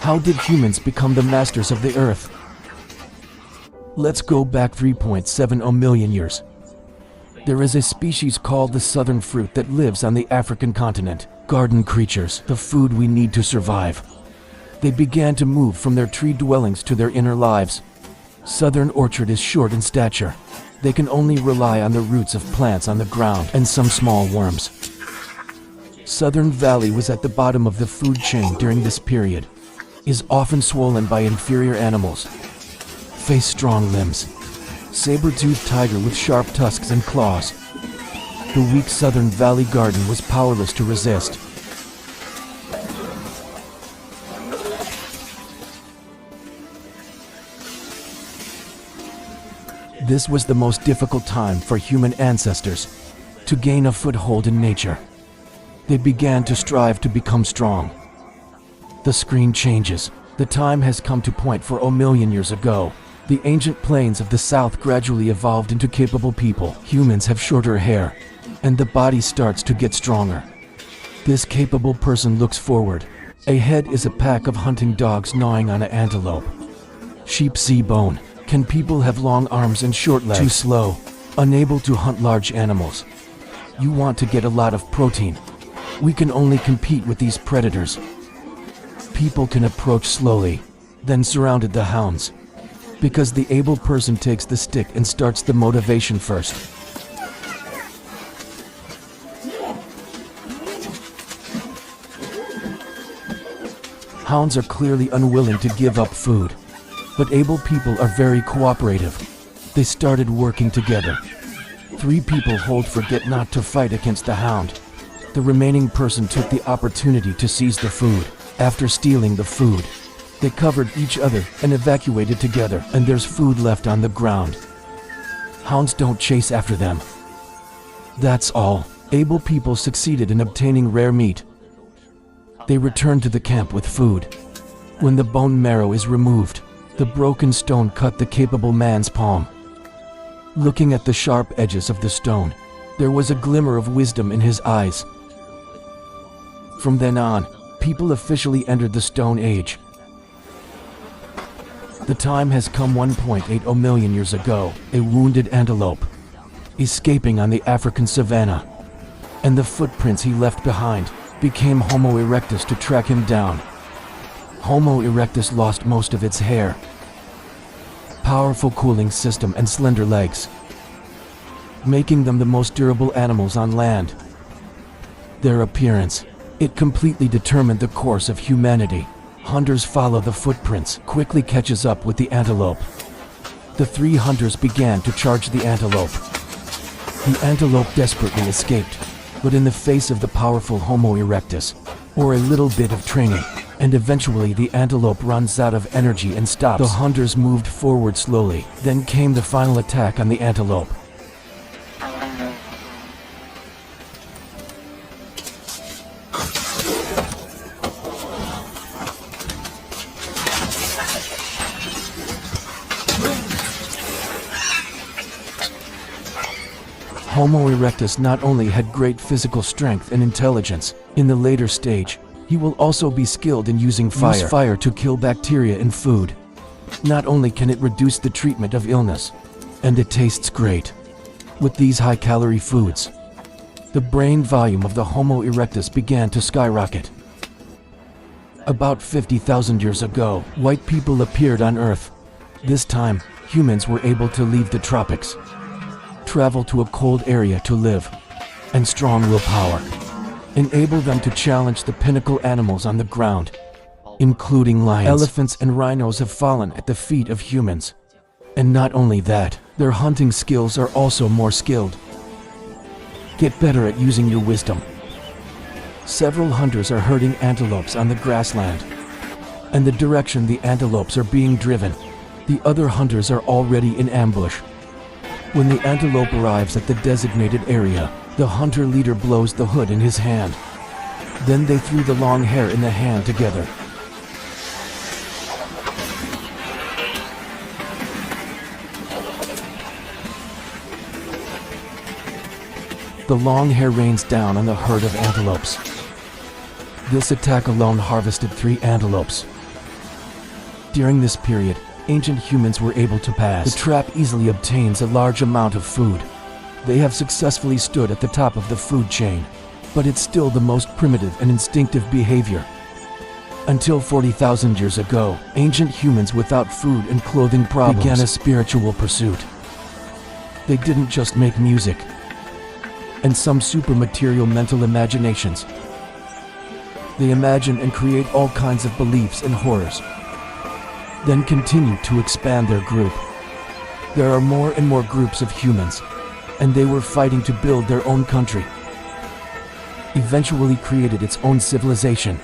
How did humans become the masters of the earth? Let's go back 3.70 million years. There is a species called the southern fruit that lives on the African continent. Garden creatures, the food we need to survive. They began to move from their tree dwellings to their inner lives. Southern orchard is short in stature. They can only rely on the roots of plants on the ground and some small worms. Southern valley was at the bottom of the food chain during this period. Is often swollen by inferior animals. Face strong limbs. Saber-toothed tiger with sharp tusks and claws. The weak southern valley garden was powerless to resist. This was the most difficult time for human ancestors to gain a foothold in nature. They began to strive to become strong. The screen changes. The time has come to point for a million years ago. The ancient plains of the south gradually evolved into capable people. Humans have shorter hair, and the body starts to get stronger. This capable person looks forward. Ahead is a pack of hunting dogs gnawing on an antelope. Sheep see bone. Can people have long arms and short legs? Too slow, unable to hunt large animals. You want to get a lot of protein. We can only compete with these predators. People can approach slowly, then surrounded the hounds. Because the able person takes the stick and starts the motivation first. Hounds are clearly unwilling to give up food, but able people are very cooperative. They started working together. 3 people hold forget not to fight against the hound. The remaining person took the opportunity to seize the food. After stealing the food, they covered each other and evacuated together, and there's food left on the ground. Hounds don't chase after them. That's all. Able people succeeded in obtaining rare meat. They returned to the camp with food. When the bone marrow is removed, the broken stone cut the capable man's palm. Looking at the sharp edges of the stone, there was a glimmer of wisdom in his eyes. From then on, people officially entered the Stone Age. The time has come 1.80 million years ago. A wounded antelope, escaping on the African savannah, and the footprints he left behind became Homo erectus to track him down. Homo erectus lost most of its hair, powerful cooling system and slender legs, making them the most durable animals on land. Their appearance, it completely determined the course of humanity. Hunters follow the footprints, quickly catches up with the antelope. The 3 hunters began to charge the antelope. The antelope desperately escaped, but in the face of the powerful Homo erectus, or a little bit of training, and eventually the antelope runs out of energy and stops. The hunters moved forward slowly. Then came the final attack on the antelope. Homo erectus not only had great physical strength and intelligence, in the later stage, he will also be skilled in using fire. Use fire to kill bacteria in food. Not only can it reduce the treatment of illness, and it tastes great. With these high-calorie foods, the brain volume of the Homo erectus began to skyrocket. About 50,000 years ago, white people appeared on Earth. This time, humans were able to leave the tropics, travel to a cold area to live, and strong willpower enable them to challenge the pinnacle animals on the ground, including lions. Elephants and rhinos have fallen at the feet of humans. And not only that, their hunting skills are also more skilled. Get better at using your wisdom. Several hunters are herding antelopes on the grassland, and the direction the antelopes are being driven, the other hunters are already in ambush. When the antelope arrives at the designated area, the hunter leader blows the hood in his hand. Then they threw the long hair in the hand together. The long hair rains down on the herd of antelopes. This attack alone harvested 3 antelopes. During this period, ancient humans were able to pass. The trap easily obtains a large amount of food. They have successfully stood at the top of the food chain, but it's still the most primitive and instinctive behavior. Until 40,000 years ago, ancient humans without food and clothing problems began a spiritual pursuit. They didn't just make music and some supermaterial mental imaginations. They imagine and create all kinds of beliefs and horrors, then continue to expand their group. There are more and more groups of humans, and they were fighting to build their own country. Eventually created its own civilization.